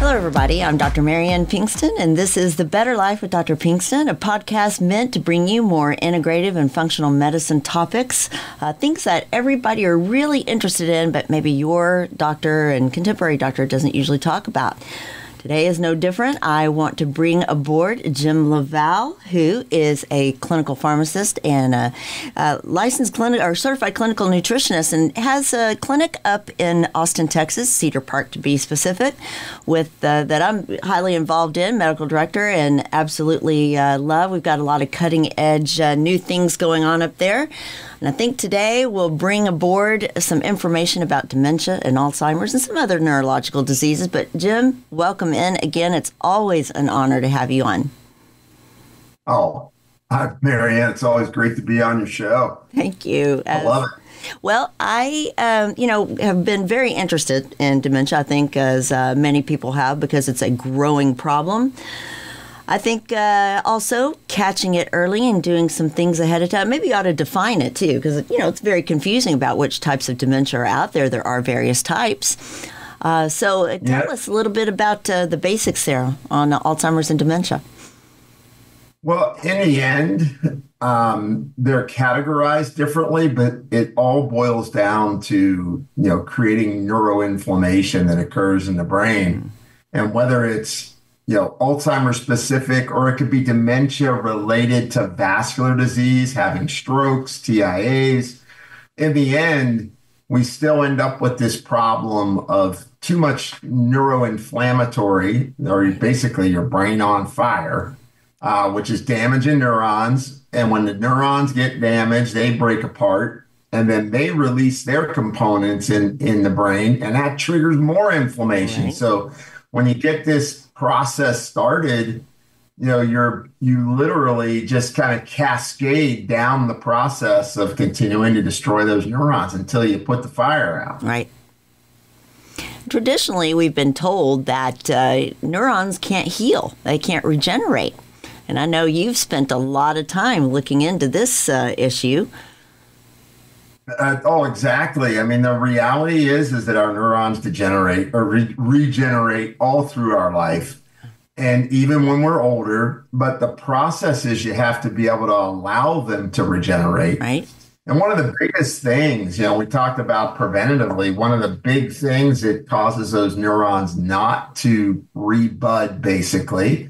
Hello, everybody. I'm Dr. Marianne Pinkston, and this is The Better Life with Dr. Pinkston, a podcast meant to bring you more integrative and functional medicine topics, things that everybody are really interested in, but maybe your doctor and contemporary doctor doesn't usually talk about. Today is no different. I want to bring aboard Jim Laval, who is a clinical pharmacist and a licensed clinic or certified clinical nutritionist, and has a clinic up in Austin, Texas, Cedar Park to be specific, with that I'm highly involved in, medical director, and absolutely love. We've got a lot of cutting edge new things going on up there. And I think today we'll bring aboard some information about dementia and Alzheimer's and some other neurological diseases. But Jim, welcome in again. It's always an honor to have you on. Oh, hi, Marianne. It's always great to be on your show. Thank you. I love it. Well, I, have been very interested in dementia, I think, as many people have, because it's a growing problem. I think also catching it early and doing some things ahead of time. Maybe you ought to define it, too, because, it's very confusing about which types of dementia are out there. There are various types. So tell us a little bit about the basics there on Alzheimer's and dementia. Well, in the end, they're categorized differently, but it all boils down to, creating neuroinflammation that occurs in the brain. And whether it's Alzheimer's specific, or it could be dementia related to vascular disease, having strokes, TIAs. In the end, we still end up with this problem of too much neuroinflammatory, or basically your brain on fire, which is damaging neurons. And when the neurons get damaged, they break apart, and then they release their components in the brain, and that triggers more inflammation. Right. So when you get this process started, you literally just kind of cascade down the process of continuing to destroy those neurons until you put the fire out. Right. Traditionally, we've been told that neurons can't heal. They can't regenerate. And I know you've spent a lot of time looking into this issue. Exactly. I mean, the reality is that our neurons degenerate or regenerate all through our life, and even when we're older. But the process is you have to be able to allow them to regenerate. Right. And one of the biggest things, we talked about preventatively, one of the big things that causes those neurons not to rebud, basically,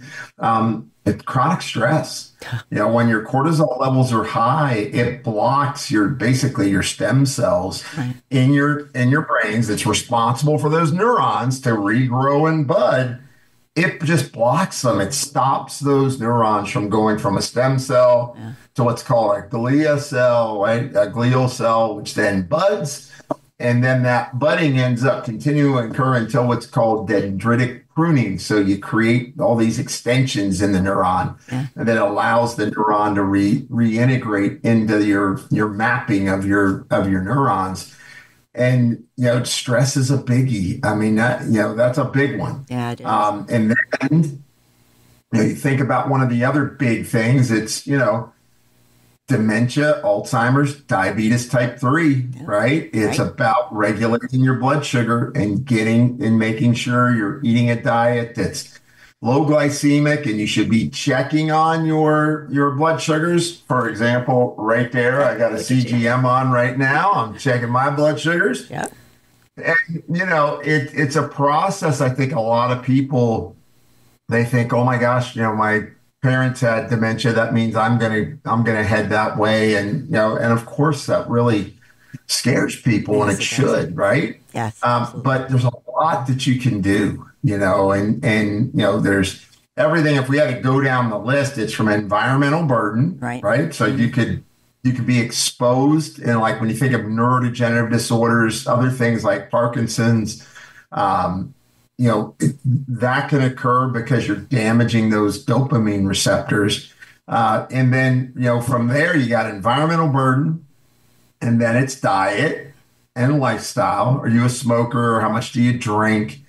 it's chronic stress. When your cortisol levels are high, it blocks your stem cells in your brains that's responsible for those neurons to regrow and bud. It just blocks them. It stops those neurons from going from a stem cell to what's called a glial cell, right? A glial cell, which then buds. And then that budding ends up continuing to occur until what's called dendritic pruning. So you create all these extensions in the neuron, and that allows the neuron to reintegrate into your mapping of your neurons. And stress is a biggie. I mean, that's a big one. Yeah, it is. And then you think about one of the other big things. It's dementia, Alzheimer's, diabetes type 3, right? It's about regulating your blood sugar and making sure you're eating a diet that's low glycemic, and you should be checking on your blood sugars. For example, right there, I got a CGM on right now. I'm checking my blood sugars. Yeah. And, it's a process. I think a lot of people, they think, oh my gosh, my parents had dementia, that means I'm gonna head that way, and and of course that really scares people, and it should, right? Yes. But there's a lot that you can do, and there's everything. If we had to go down the list, it's from environmental burden, right? So you could be exposed, and like when you think of neurodegenerative disorders, other things like Parkinson's. That can occur because you're damaging those dopamine receptors. And then, from there, you got environmental burden, and then it's diet and lifestyle. Are you a smoker, or how much do you drink?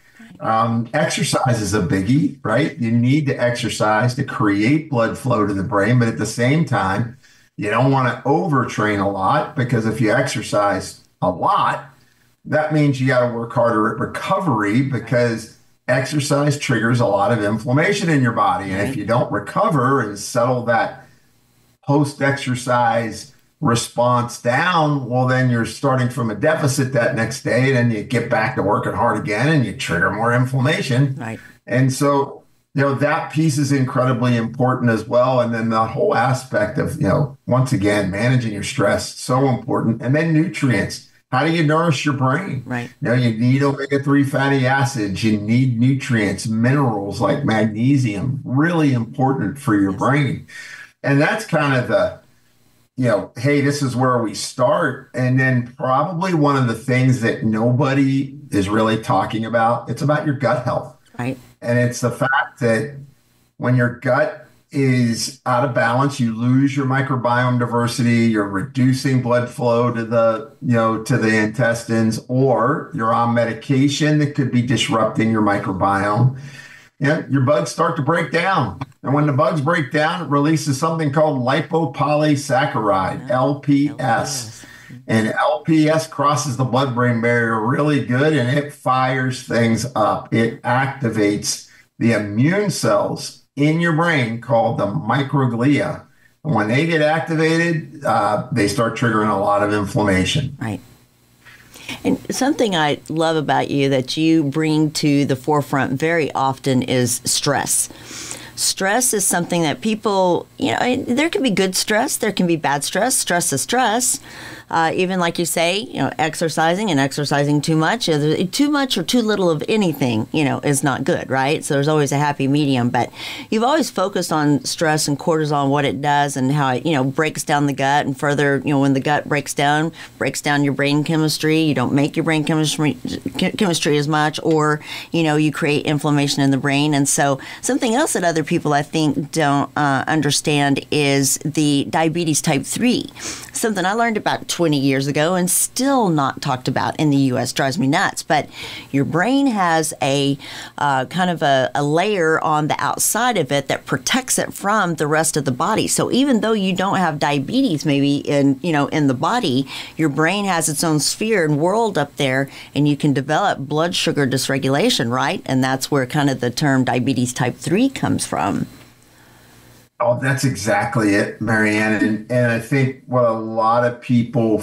Exercise is a biggie, right? You need to exercise to create blood flow to the brain, but at the same time, you don't want to overtrain a lot, because if you exercise a lot, that means you got to work harder at recovery, because exercise triggers a lot of inflammation in your body. And Right. if you don't recover and settle that post-exercise response down, well, then you're starting from a deficit that next day, and then you get back to working hard again and you trigger more inflammation. Right. And so, that piece is incredibly important as well. And then the whole aspect of, once again, managing your stress, so important. And then nutrients. How do you nourish your brain? Right. You need omega-3 fatty acids. You need nutrients, minerals like magnesium, really important for your brain. And that's kind of the, hey, this is where we start. And then probably one of the things that nobody is really talking about, it's about your gut health. Right. And it's the fact that when your gut is out of balance, you lose your microbiome diversity, you're reducing blood flow to the, to the intestines, or you're on medication that could be disrupting your microbiome. Your bugs start to break down. And when the bugs break down, it releases something called lipopolysaccharide, LPS. And LPS crosses the blood-brain barrier really good, and it fires things up. It activates the immune cells in your brain called the microglia. And when they get activated, they start triggering a lot of inflammation. Right. And something I love about you that you bring to the forefront very often is stress. Stress is something that people, there can be good stress, there can be bad stress. Stress is stress. Even like you say, exercising and exercising too much or too little of anything, is not good, right? So there's always a happy medium. But you've always focused on stress and cortisol, what it does and how it, breaks down the gut and further, when the gut breaks down your brain chemistry. You don't make your brain chemistry as much, or, you create inflammation in the brain. And so something else that other people, I think, don't understand is the diabetes type 3. Something I learned about 20 years ago and still not talked about in the U.S. drives me nuts. But your brain has a kind of a layer on the outside of it that protects it from the rest of the body. So even though you don't have diabetes maybe in the body, your brain has its own sphere and world up there, and you can develop blood sugar dysregulation, right? And that's where kind of the term diabetes type 3 comes from. Oh, that's exactly it, Marianne. And I think what a lot of people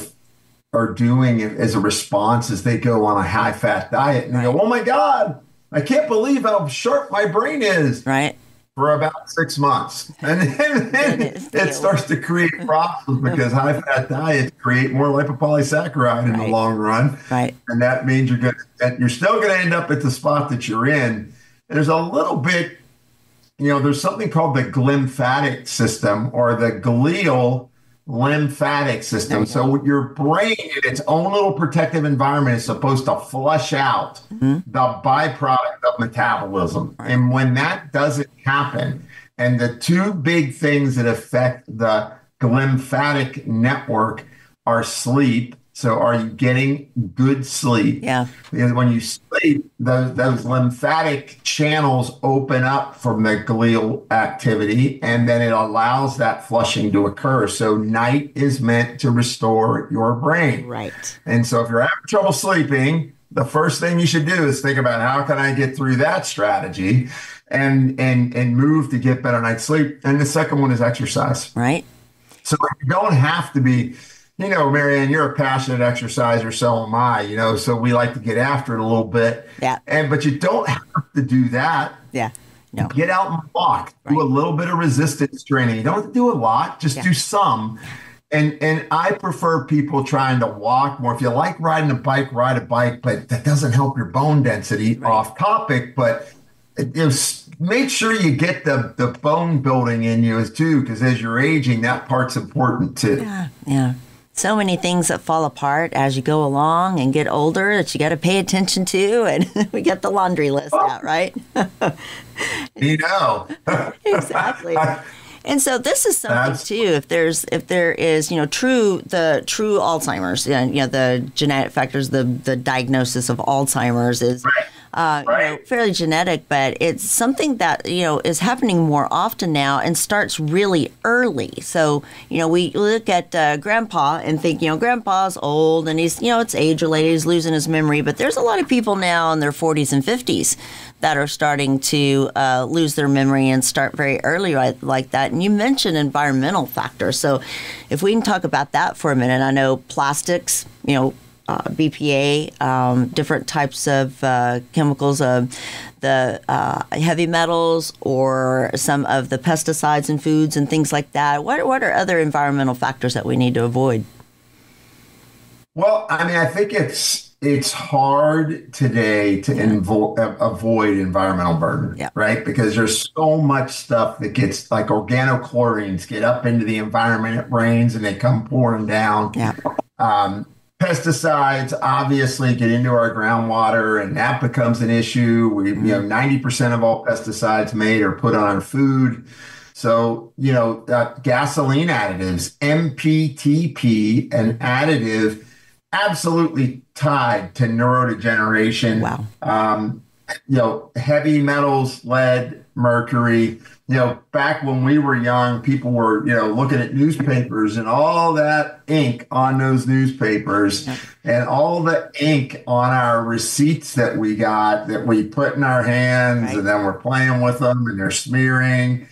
are doing as a response is they go on a high-fat diet and they go, oh, my God, I can't believe how sharp my brain is. Right. For about 6 months. And then it starts to create problems because high-fat diets create more lipopolysaccharide in the long run. Right. And that means you're still going to end up at the spot that you're in. And there's a little bit, there's something called the glymphatic system or the glial lymphatic system. So your brain, in its own little protective environment, is supposed to flush out the byproduct of metabolism. Right. And when that doesn't happen, and the two big things that affect the glymphatic network are sleep. So are you getting good sleep? Yeah. Because when you sleep, those lymphatic channels open up from the glial activity, and then it allows that flushing to occur. So night is meant to restore your brain. Right. And so if you're having trouble sleeping, the first thing you should do is think about how can I get through that strategy and move to get better night's sleep. And the second one is exercise. Right. So you don't have to be, Marianne, you're a passionate exerciser, so am I, so we like to get after it a little bit. Yeah. But you don't have to do that. Yeah. No. Get out and walk. Do a little bit of resistance training. You don't have to do a lot, just do some. And I prefer people trying to walk more. If you like riding a bike, ride a bike, but that doesn't help your bone density. Off topic, but make sure you get the bone building in you too, because as you're aging, that part's important too. Yeah. So many things that fall apart as you go along and get older that you got to pay attention to, and we get the laundry list out, right? Exactly. And so this is something too. If there is, true Alzheimer's, the genetic factors, the diagnosis of Alzheimer's is Right. fairly genetic, but it's something that, is happening more often now and starts really early. So, we look at grandpa and think, grandpa's old and he's, it's age related, he's losing his memory. But there's a lot of people now in their 40s and 50s that are starting to lose their memory and start very early like that. And you mentioned environmental factors. So if we can talk about that for a minute, I know plastics, BPA, different types of chemicals, the heavy metals, or some of the pesticides in foods and things like that. What are other environmental factors that we need to avoid? Well, I mean, I think it's hard today to avoid environmental burden, Yeah. right? Because there's so much stuff that gets, like, organochlorines get up into the environment, it rains and they come pouring down. Yeah. Pesticides obviously get into our groundwater, and that becomes an issue. 90% of all pesticides made are put on our food. So, gasoline additives, MPTP, an additive absolutely tied to neurodegeneration. Wow. Heavy metals, lead, mercury. Back when we were young, people were, looking at newspapers and all that ink on those newspapers, Yep. and all the ink on our receipts that we got, that we put in our hands, Right. and then we're playing with them and they're smearing.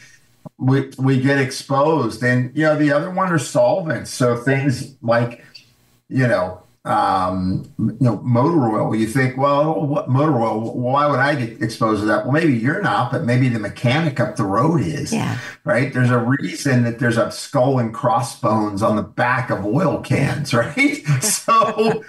We get exposed. And, the other one are solvents. So things like, motor oil. You think, well, what motor oil? Why would I get exposed to that? Well, maybe you're not, but maybe the mechanic up the road is. Yeah. Right. There's a reason that there's a skull and crossbones on the back of oil cans, right? So,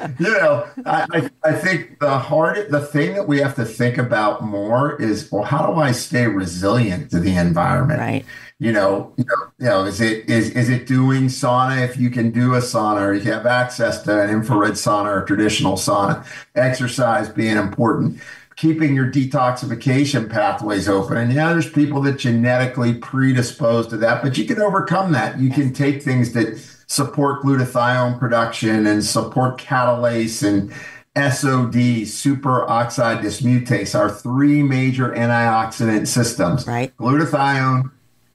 I think the thing that we have to think about more is, well, how do I stay resilient to the environment? Right. Is it doing sauna? If you can do a sauna, or you have access to an infrared sauna or traditional sauna, exercise being important, keeping your detoxification pathways open. And there's people that genetically predisposed to that, but you can overcome that. You can take things that support glutathione production and support catalase and SOD, superoxide dismutase, our three major antioxidant systems. Right. Glutathione,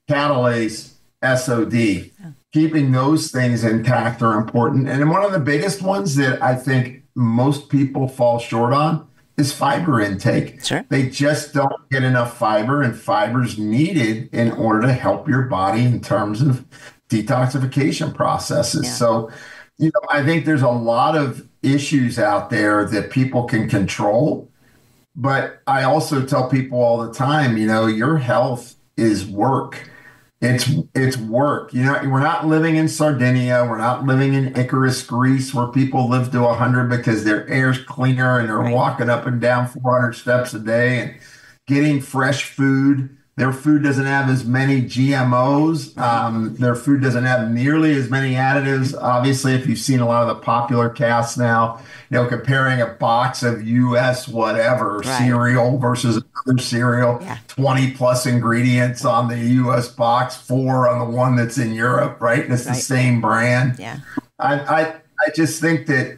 catalase, SOD. Yeah. Keeping those things intact are important. And one of the biggest ones that I think most people fall short on is fiber intake. Sure. They just don't get enough fiber, and fiber's needed in order to help your body in terms of detoxification processes. Yeah. So, I think there's a lot of issues out there that people can control. But I also tell people all the time, your health is work. It's work. We're not living in Sardinia. We're not living in Icarus, Greece, where people live to 100 because their air's cleaner and they're Right. walking up and down 400 steps a day and getting fresh food. Their food doesn't have as many GMOs. Their food doesn't have nearly as many additives. Obviously, if you've seen a lot of the popular casts now, comparing a box of US whatever Right. cereal versus another cereal, Yeah. 20 plus ingredients on the US box, 4 on the one that's in Europe, right? It's the Right. same brand. Yeah. I just think that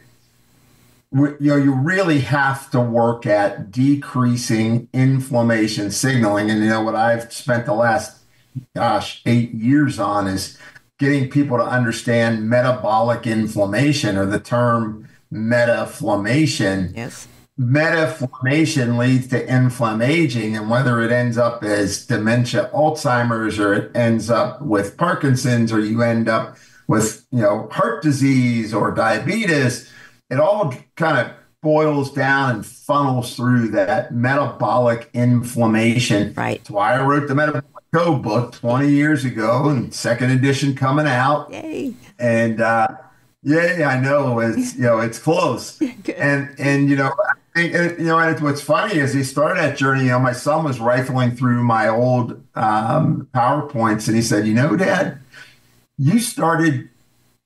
you really have to work at decreasing inflammation signaling. And what I've spent the last 8 years on is getting people to understand metabolic inflammation, or the term metaflammation. Yes. Metaflammation leads to inflammaging, and whether it ends up as dementia, Alzheimer's, or it ends up with Parkinson's, or you end up with heart disease or diabetes, it all kind of boils down and funnels through that metabolic inflammation. Right. That's why I wrote the Metabolic Code book 20 years ago, and second edition coming out. Yay. And yeah, I know it's close. And and what's funny is he started that journey. My son was rifling through my old PowerPoints, and he said, Dad, you started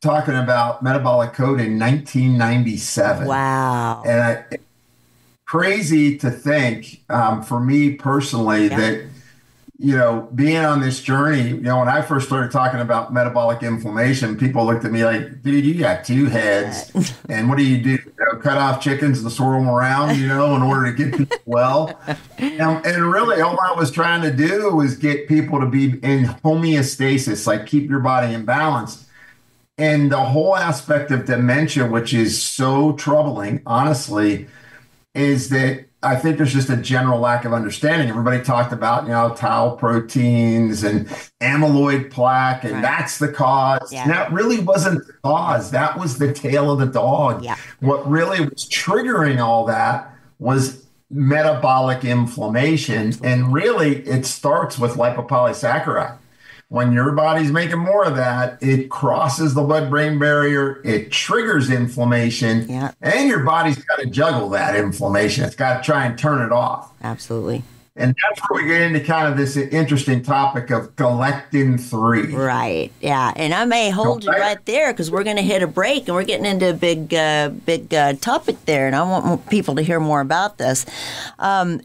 talking about metabolic code in 1997. Wow. And crazy to think, for me personally, Yeah. that being on this journey, when I first started talking about metabolic inflammation, people looked at me like, dude, you got two heads. And what do? Cut off chickens and swirl them around, in order to get people well. And really, all I was trying to do was get people to be in homeostasis, like keep your body in balance. And the whole aspect of dementia, which is so troubling, honestly, is that I think there's just a general lack of understanding. Everybody talked about, tau proteins and amyloid plaque, and that's the cause. Yeah. That really wasn't the cause. That was the tail of the dog. Yeah. What really was triggering all that was metabolic inflammation. Absolutely. And really, it starts with lipopolysaccharide. When your body's making more of that, it crosses the blood-brain barrier, it triggers inflammation, and your body's got to juggle that inflammation. It's got to try and turn it off. Absolutely. And that's where we get into kind of this interesting topic of galectin-3. Right. Yeah. And I may hold you right there because we're going to hit a break and we're getting into a big topic there. And I want people to hear more about this. And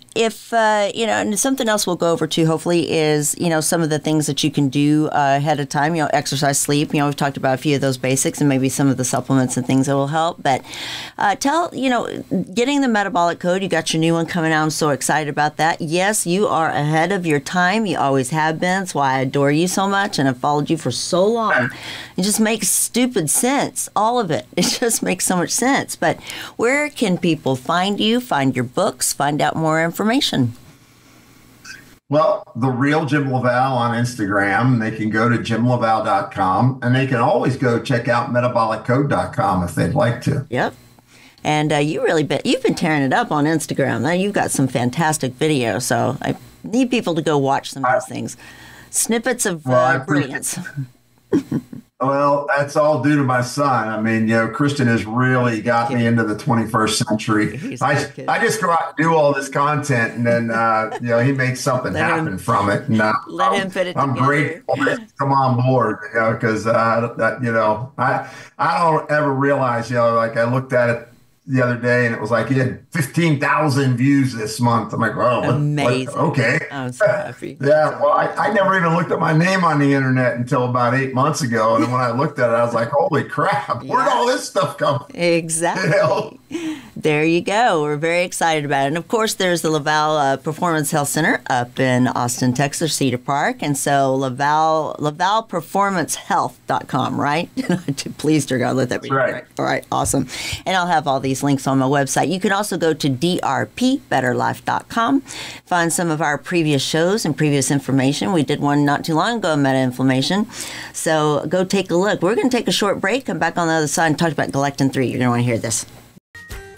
something else we'll go over too, hopefully, is, some of the things that you can do ahead of time, exercise, sleep. We've talked about a few of those basics and maybe some of the supplements and things that will help. But getting the metabolic code, you got your new one coming out. I'm so excited about that. Yes, you are ahead of your time. You always have been. That's why I adore you so much and I've followed you for so long. It just makes stupid sense, all of it. It just makes so much sense. But where can people find you, find your books, find out more information? Well, The Real Jim LaValle on Instagram. They can go to jimlaval.com and they can always go check out metaboliccode.com if they'd like to. Yep. And you've been tearing it up on Instagram. Now you've got some fantastic videos, so I need people to go watch some of those things. Snippets of brilliance. Well, that's all due to my son. I mean, Christian has really got me into the 21st century. I just go out and do all this content, and then he makes something happen from it. And, let him put it I'm together. grateful to come on board, because I don't ever realize, like I looked at it the other day and it was like he had 15,000 views this month. I'm like, oh, amazing. Okay. I'm so happy. Yeah. Well, I never even looked at my name on the internet until about 8 months ago. And when I looked at it, I was like, holy crap, where'd all this stuff come from? Exactly. There you go. We're very excited about it. And of course, there's the LaValle Performance Health Center up in Austin, Texas, Cedar Park. And so LaVallePerformanceHealth.com, right? Please, dear God, let that be right. All right. Awesome. And I'll have all these links on my website. You can also go to drpbetterlife.com, find some of our previous shows and previous information. We did one not too long ago on meta-inflammation. So go take a look. We're going to take a short break, come back on the other side and talk about galectin-3. You're going to want to hear this.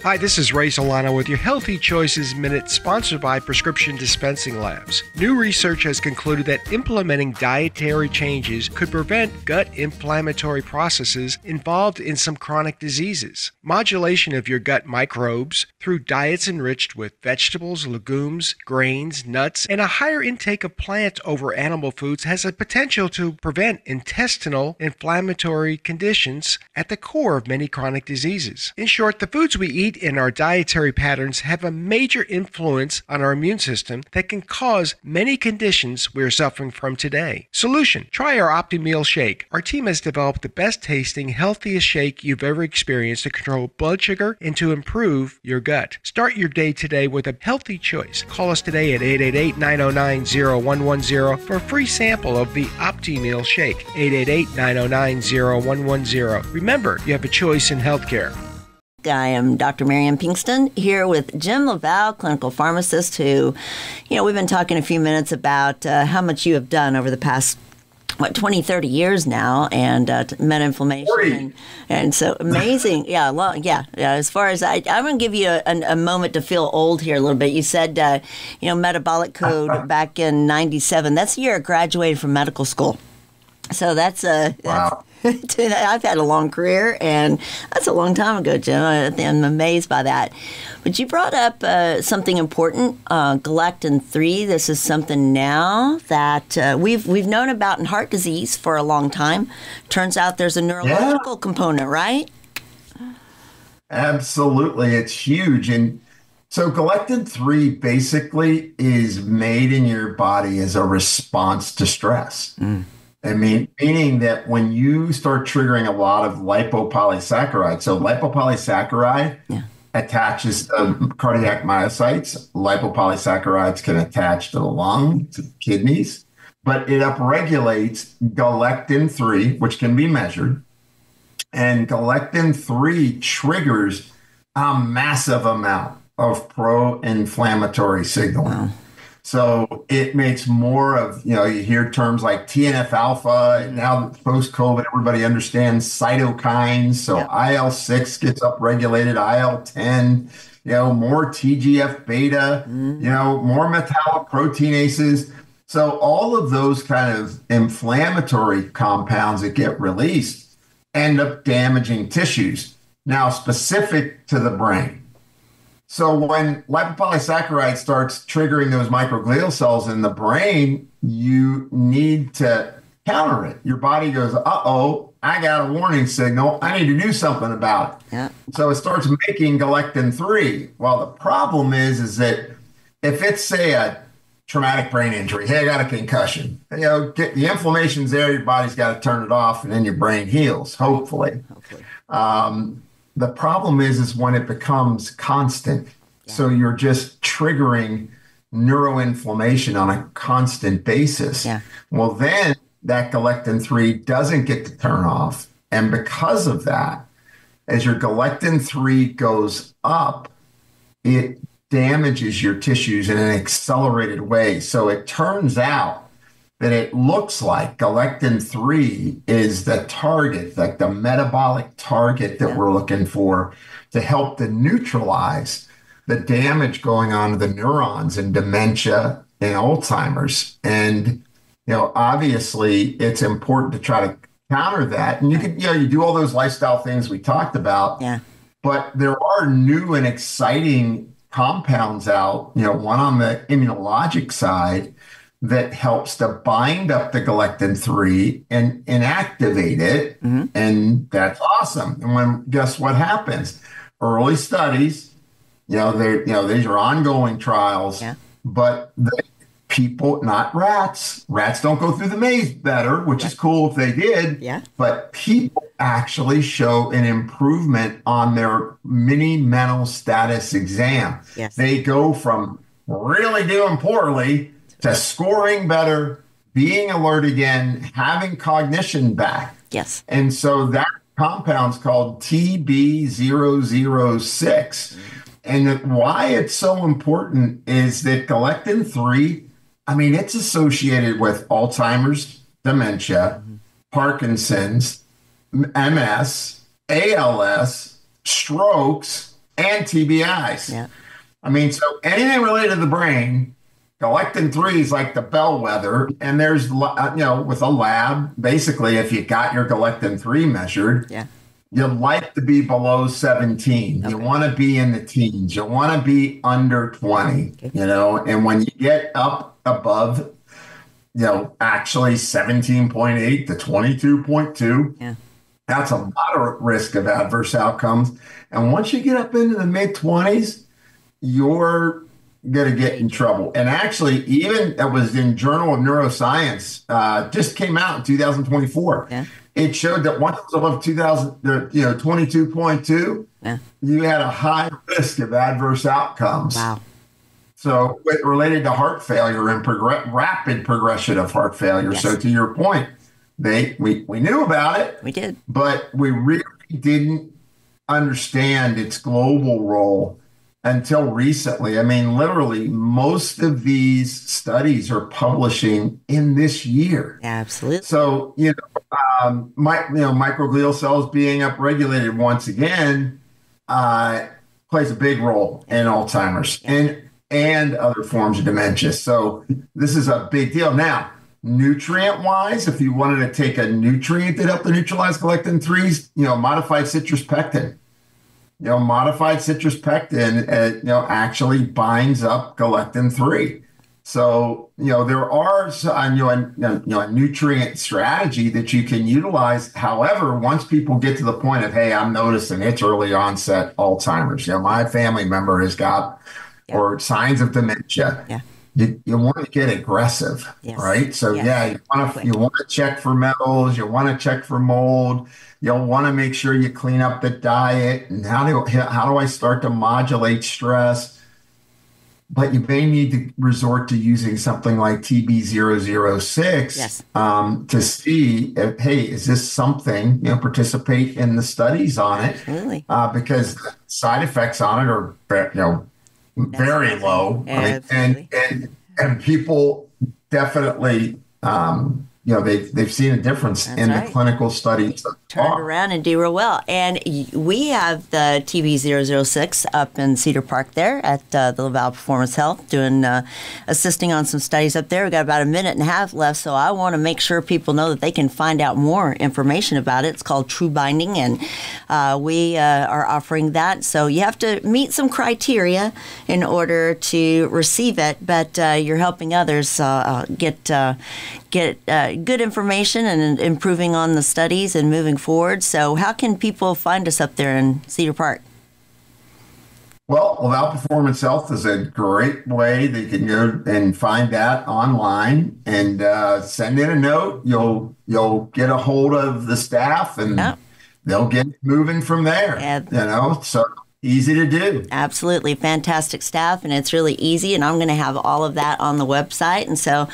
Hi, this is Ray Solano with your Healthy Choices Minute, sponsored by Prescription Dispensing Labs. New research has concluded that implementing dietary changes could prevent gut inflammatory processes involved in some chronic diseases. Modulation of your gut microbes through diets enriched with vegetables, legumes, grains, nuts, and a higher intake of plant over animal foods has a potential to prevent intestinal inflammatory conditions at the core of many chronic diseases. In short, the foods we eat in our dietary patterns have a major influence on our immune system that can cause many conditions we are suffering from today. Solution: try our OptiMeal shake. Our team has developed the best tasting, healthiest shake you've ever experienced to control blood sugar and to improve your gut. Start your day today with a healthy choice. Call us today at 888-909-0110 for a free sample of the OptiMeal shake. 888-909-0110. Remember, you have a choice in healthcare. I am Dr. Marianne Pinkston here with Jim LaValle, clinical pharmacist, who, we've been talking a few minutes about how much you have done over the past 20, 30 years now, and meta-inflammation. And so amazing. Yeah. As far as I'm going to give you a moment to feel old here a little bit. You said, metabolic code back in 97. That's the year I graduated from medical school. So that's wow. I've had a long career, and that's a long time ago, Jim. I'm amazed by that. But you brought up something important, galectin-3. This is something now that we've known about in heart disease for a long time. Turns out there's a neurological component, right? Absolutely. It's huge. And So galectin-3 basically is made in your body as a response to stress. I mean, meaning that when you start triggering a lot of lipopolysaccharide, so lipopolysaccharide attaches to cardiac myocytes. Lipopolysaccharides can attach to the lung, to the kidneys, but it upregulates galectin-3, which can be measured. And galectin-3 triggers a massive amount of pro-inflammatory signaling. Wow. So it makes more of, you hear terms like TNF alpha. And now post-COVID, everybody understands cytokines. So IL-6 gets upregulated, IL-10, more TGF beta, more metalloproteinases. So all of those kind of inflammatory compounds that get released end up damaging tissues. Now, specific to the brain. So when lipopolysaccharide starts triggering those microglial cells in the brain, you need to counter it. Your body goes, uh-oh, I got a warning signal. I need to do something about it. Yeah. So it starts making galectin-3. Well, the problem is that if it's, say, a traumatic brain injury, hey, I got a concussion, the inflammation's there, your body's got to turn it off, and then your brain heals, hopefully. The problem is when it becomes constant. Yeah. So you're just triggering neuroinflammation on a constant basis. Yeah. Well, then that galectin-3 doesn't get to turn off. And because of that, as your galectin-3 goes up, it damages your tissues in an accelerated way. So it turns out that it looks like galectin-3 is the target, like the metabolic target that we're looking for to help to neutralize the damage going on to the neurons in dementia and Alzheimer's. And, obviously it's important to try to counter that. And you can, you do all those lifestyle things we talked about, but there are new and exciting compounds out, one on the immunologic side that helps to bind up the galectin-3 and inactivate it. And that's awesome. And guess what happens? Early studies, these are ongoing trials, but the people, not rats. Rats don't go through the maze better, which is cool if they did. But people actually show an improvement on their mini mental status exam. They go from really doing poorly to scoring better, being alert again, having cognition back. And so that compound's called TB006. And why it's so important is that galectin-3, it's associated with Alzheimer's, dementia, Parkinson's, MS, ALS, strokes, and TBIs. So anything related to the brain, galectin-3 is like the bellwether, and there's, with a lab, basically, if you got your galectin-3 measured, you'd like to be below 17. You want to be in the teens. You want to be under 20, and when you get up above, actually 17.8 to 22.2, that's a moderate risk of adverse outcomes. And once you get up into the mid-20s, you're going to get in trouble. And actually, even it was in Journal of Neuroscience, just came out in 2024. It showed that once it was above 22.2, you had a high risk of adverse outcomes. Wow. So related to heart failure and rapid progression of heart failure. So to your point, we knew about it. We did. But we really didn't understand its global role until recently. Literally, most of these studies are publishing in this year. Absolutely. So, microglial cells being upregulated once again plays a big role in Alzheimer's and other forms of dementia. So this is a big deal. Now, nutrient-wise, if you wanted to take a nutrient that helped to neutralize galectin-3s, modified citrus pectin. Modified citrus pectin, actually binds up galectin-3. So, there are, a nutrient strategy that you can utilize. However, once people get to the point of, hey, I'm noticing it's early onset Alzheimer's, my family member has got, or signs of dementia. Yeah. You want to get aggressive, Yes. right? So Yes. you want to check for metals, you want to check for mold, you'll want to make sure you clean up the diet, and how do I start to modulate stress? But you may need to resort to using something like TB006 Yes. To see if, hey, is this something, participate in the studies on it. Absolutely. Because side effects on it are, very low. Absolutely. And people definitely, they've seen a difference in the clinical studies. Turned around and do real well. And we have the TB006 up in Cedar Park there at the Laval Performance Health doing assisting on some studies up there. We've got about a minute and a half left, so I want to make sure people know that they can find out more information about it. It's called True Binding, and we are offering that. So you have to meet some criteria in order to receive it, but you're helping others get good information and improving on the studies and moving forward. So how can people find us up there in Cedar Park? Well, Laval Performance Health is a great way. They can go and find that online and send in a note. You'll get a hold of the staff and they'll get moving from there. So easy to do. Absolutely. Fantastic staff, and it's really easy, and I'm going to have all of that on the website. And so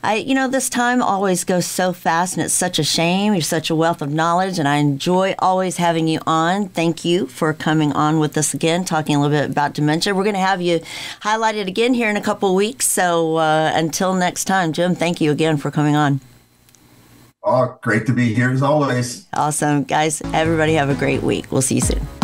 this time always goes so fast, and it's such a shame. You're such a wealth of knowledge, and I enjoy always having you on. Thank you for coming on with us again, talking a little bit about dementia. We're going to have you highlighted again here in a couple of weeks. So until next time, Jim, thank you again for coming on. Oh, great to be here as always. Awesome. Guys, everybody have a great week. We'll see you soon.